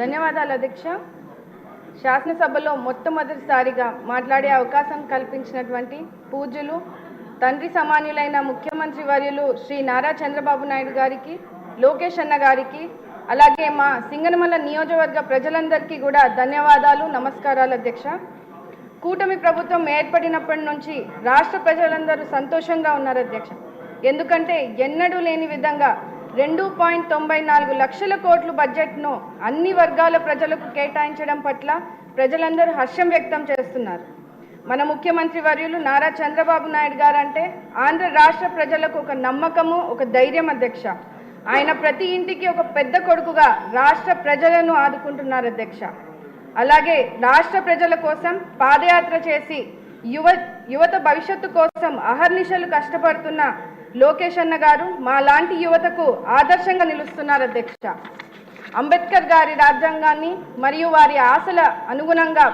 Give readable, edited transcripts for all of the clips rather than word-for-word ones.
ధన్యవాదాలు అధ్యక్ష. శాసనసభలో మొట్టమొదటిసారిగా మాట్లాడే అవకాశం కల్పించినటువంటి పూజ్యులు తండ్రి సమానులైన ముఖ్యమంత్రి వర్యులు శ్రీ నారా చంద్రబాబు నాయుడు గారికి, లోకేష్ అన్న గారికి, అలాగే మా సింగనమల నియోజకవర్గ ప్రజలందరికీ కూడా ధన్యవాదాలు, నమస్కారాలు అధ్యక్ష. కూటమి ప్రభుత్వం ఏర్పడినప్పటి నుంచి రాష్ట్ర ప్రజలందరూ సంతోషంగా ఉన్నారు అధ్యక్ష. ఎందుకంటే ఎన్నడూ లేని విధంగా 2.94 లక్షల కోట్ల బడ్జెట్ను అన్ని వర్గాల ప్రజలకు కేటాయించడం పట్ల ప్రజలందరూ హర్షం వ్యక్తం చేస్తున్నారు. మన ముఖ్యమంత్రి వర్యులు నారా చంద్రబాబు నాయుడు గారు అంటే ఆంధ్ర రాష్ట్ర ప్రజలకు ఒక నమ్మకము, ఒక ధైర్యం అధ్యక్ష. ఆయన ప్రతి ఇంటికి ఒక పెద్ద కొడుకుగా రాష్ట్ర ప్రజలను ఆదుకుంటున్నారు అధ్యక్ష. అలాగే రాష్ట్ర ప్రజల కోసం పాదయాత్ర చేసి యువత భవిష్యత్తు కోసం అహర్నిశలు కష్టపడుతున్న లోకేష్ అన్న గారు మా లాంటి యువతకు ఆదర్శంగా నిలుస్తున్నారు అధ్యక్ష. అంబేద్కర్ గారి రాజ్యాంగాన్ని మరియు వారి ఆశల అనుగుణంగా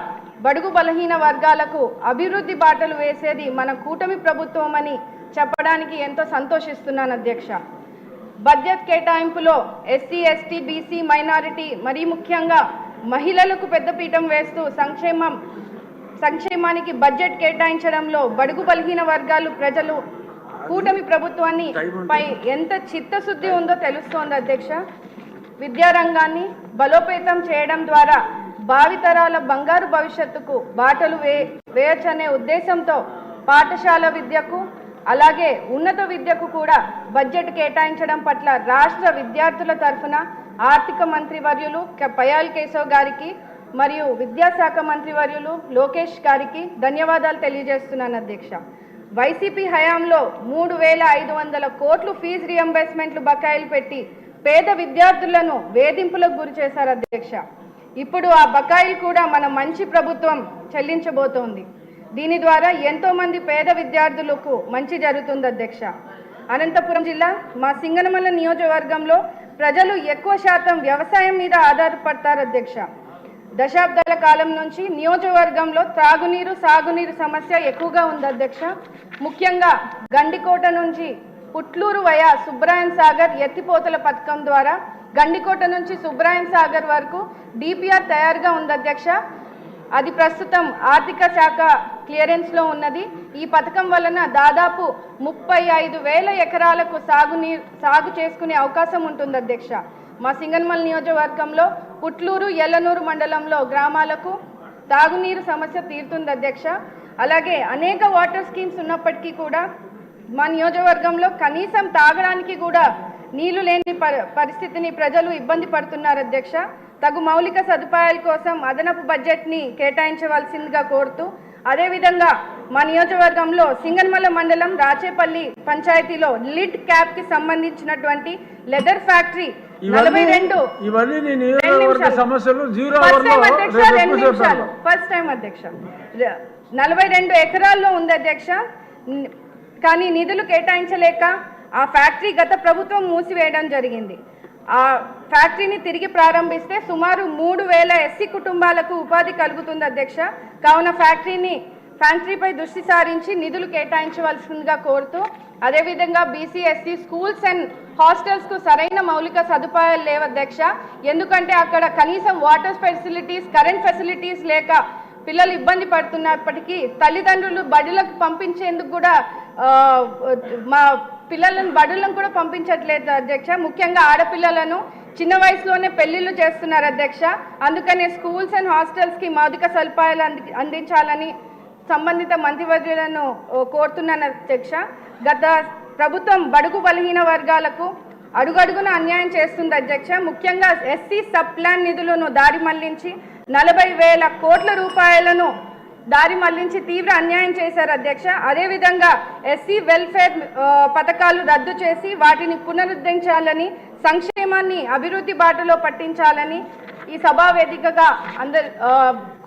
బడుగు బలహీన వర్గాలకు అభివృద్ధి బాటలు వేసేది మన కూటమి ప్రభుత్వం అని చెప్పడానికి ఎంతో సంతోషిస్తున్నాను అధ్యక్ష. బడ్జెట్ కేటాయింపులో ఎస్సీ, ఎస్టీ, బీసీ, మైనారిటీ మరీ ముఖ్యంగా మహిళలకు పెద్దపీఠం వేస్తూ సంక్షేమానికి బడ్జెట్ కేటాయించడంలో బడుగు బలహీన వర్గాలు ప్రజలు కూటమి ప్రభుత్వాన్ని పై ఎంత చిత్తశుద్ధి ఉందో తెలుస్తోంది అధ్యక్ష. విద్యారంగాన్ని బలోపేతం చేయడం ద్వారా భావితరాల బంగారు భవిష్యత్తుకు బాటలు వేయచ్చనే ఉద్దేశంతో పాఠశాల విద్యకు అలాగే ఉన్నత విద్యకు కూడా బడ్జెట్ కేటాయించడం పట్ల రాష్ట్ర విద్యార్థుల తరఫున ఆర్థిక మంత్రి వర్యులు పయాల్ కేశవ్ గారికి మరియు విద్యాశాఖ మంత్రి వర్యులు లోకేష్ గారికి ధన్యవాదాలు తెలియజేస్తున్నాను అధ్యక్ష. వైసీపీ హయాంలో 3,500 కోట్లు ఫీజు రియంబర్స్మెంట్లు బకాయిలు పెట్టి పేద విద్యార్థులను వేధింపులకు గురి చేశారు అధ్యక్ష. ఇప్పుడు ఆ బకాయిలు కూడా మన మంచి ప్రభుత్వం చెల్లించబోతోంది. దీని ద్వారా ఎంతో మంది పేద విద్యార్థులకు మంచి జరుగుతుంది అధ్యక్ష. అనంతపురం జిల్లా మా సింగనమల నియోజకవర్గంలో ప్రజలు ఎక్కువ శాతం వ్యవసాయం మీద ఆధారపడతారు అధ్యక్ష. దశాబ్దాల కాలం నుంచి నియోజకవర్గంలో త్రాగునీరు, సాగునీరు సమస్య ఎక్కువగా ఉంది అధ్యక్ష. ముఖ్యంగా గండికోట నుంచి పుట్లూరు వయా సుబ్రాయన్ సాగర్ ఎత్తిపోతల పథకం ద్వారా గండికోట నుంచి సుబ్రాయన్ సాగర్ వరకు డిపిఆర్ తయారుగా ఉంది అధ్యక్ష. అది ప్రస్తుతం ఆర్థిక శాఖ క్లియరెన్స్లో ఉన్నది. ఈ పథకం వలన దాదాపు 35,000 ఎకరాలకు సాగు చేసుకునే అవకాశం ఉంటుంది అధ్యక్ష. మా సింగనమల నియోజకవర్గంలో పుట్లూరు, ఎల్లనూరు మండలంలో గ్రామాలకు తాగునీరు సమస్య తీరుతుంది అధ్యక్ష. అలాగే అనేక వాటర్ స్కీమ్స్ ఉన్నప్పటికీ కూడా మా నియోజకవర్గంలో కనీసం తాగడానికి కూడా నీళ్లు లేని పరిస్థితిని ప్రజలు ఇబ్బంది పడుతున్నారు అధ్యక్ష. తగు మౌలిక సదుపాయాల కోసం అదనపు బడ్జెట్ని కేటాయించవలసిందిగా కోరుతూ, అదేవిధంగా మా నియోజకవర్గంలో సింగనమల మండలం రాచేపల్లి పంచాయతీలో లిడ్ క్యాప్కి సంబంధించినటువంటి లెదర్ ఫ్యాక్టరీ 42 ఎకరాల్లో ఉంది అధ్యక్ష. కానీ నిధులు కేటాయించలేక ఆ ఫ్యాక్టరీ గత ప్రభుత్వం మూసివేయడం జరిగింది. ఆ ఫ్యాక్టరీని తిరిగి ప్రారంభిస్తే సుమారు 3,000 ఎస్సీ కుటుంబాలకు ఉపాధి కలుగుతుంది అధ్యక్ష. కావున ఫ్యాక్టరీపై దృష్టి సారించి నిధులు కేటాయించవలసిందిగా కోరుతూ, అదేవిధంగా బీసీ, ఎస్సీ స్కూల్స్ అండ్ హాస్టల్స్కు సరైన మౌలిక సదుపాయాలు లేవు అధ్యక్ష. ఎందుకంటే అక్కడ కనీసం వాటర్ ఫెసిలిటీస్, కరెంట్ ఫెసిలిటీస్ లేక పిల్లలు ఇబ్బంది పడుతున్నప్పటికీ తల్లిదండ్రులు బడులకు పంపించేందుకు కూడా మా పిల్లలను బడులను కూడా పంపించట్లేదు అధ్యక్ష. ముఖ్యంగా ఆడపిల్లలను చిన్న వయసులోనే పెళ్లిళ్ళు చేస్తున్నారు అధ్యక్ష. అందుకనే స్కూల్స్ అండ్ హాస్టల్స్కి మౌలిక సదుపాయాలు అందించాలని సంబంధిత మంత్రివర్యులను కోరుతున్నాను అధ్యక్ష. గత ప్రభుత్వం బడుగు బలహీన వర్గాలకు అడుగడుగున అన్యాయం చేస్తుంది అధ్యక్ష. ముఖ్యంగా ఎస్సీ సబ్ ప్లాన్ నిధులను దారి మళ్లించి 40,000 కోట్ల రూపాయలను దారి మళ్లించి తీవ్ర అన్యాయం చేశారు అధ్యక్ష. అదేవిధంగా ఎస్సీ వెల్ఫేర్ పథకాలు రద్దు చేసి వాటిని పునరుద్ధరించాలని, సంక్షేమాన్ని అభివృద్ధి బాటలో పట్టించాలని ఈ సభా వేదికగా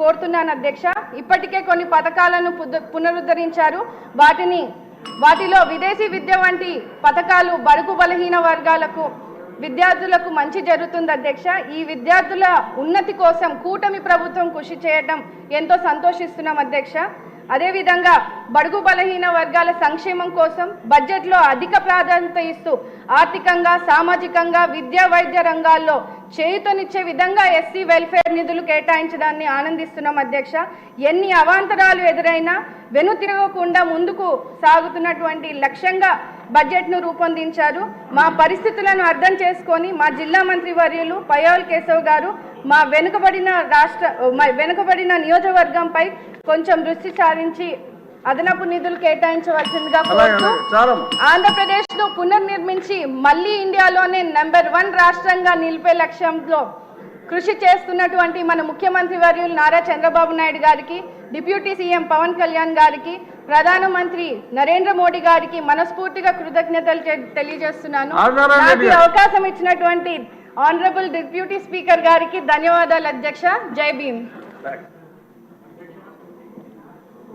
కోరుతున్నాను అధ్యక్ష. ఇప్పటికే కొన్ని పథకాలను పునరుద్ధరించారు. వాటిలో విదేశీ విద్య వంటి పథకాలు బడుగు బలహీన వర్గాలకు విద్యార్థులకు మంచి జరుగుతుంది అధ్యక్ష. ఈ విద్యార్థుల ఉన్నతి కోసం కూటమి ప్రభుత్వం కృషి చేయడం ఎంతో సంతోషిస్తున్నాం అధ్యక్ష. అదేవిధంగా బడుగు బలహీన వర్గాల సంక్షేమం కోసం బడ్జెట్లో అధిక ప్రాధాన్యత ఇస్తూ ఆర్థికంగా, సామాజికంగా, విద్యా, వైద్య రంగాల్లో చేయూతనిచ్చే విధంగా ఎస్సీ వెల్ఫేర్ నిధులు కేటాయించడాన్ని ఆనందిస్తున్నాం అధ్యక్ష. ఎన్ని అవాంతరాలు ఎదురైనా వెనుతిరగకుండా ముందుకు సాగుతున్నటువంటి లక్ష్యంగా బడ్జెట్ను రూపొందించారు. మా పరిస్థితులను అర్థం చేసుకొని మా జిల్లా మంత్రి వర్యులు పయ్యావుల కేశవ్ గారు మా వెనుకబడిన నియోజకవర్గంపై కొంచెం దృష్టి సారించి అదనపు నిధులు కేటాయించవలసిందిగా కోరుతూ ఆంధ్రప్రదేశ్ను పునర్నిర్మించి మళ్లీ ఇండియాలోనే నెంబర్ 1 రాష్ట్రంగా నిలిపే లక్ష్యంలో కృషి చేస్తున్నటువంటి మన ముఖ్యమంత్రి వర్యులు నారా చంద్రబాబు నాయుడు గారికి, డిప్యూటీ సీఎం పవన్ కళ్యాణ్ గారికి, ప్రధానమంత్రి నరేంద్ర మోడీ గారికి మనస్ఫూర్తిగా కృతజ్ఞతలు తెలియజేస్తున్నాను. నాకు అవకాశం ఇచ్చినటువంటి ఆనరబుల్ డిప్యూటీ స్పీకర్ గారికి ధన్యవాదాలు అధ్యక్ష. జై భీమ్.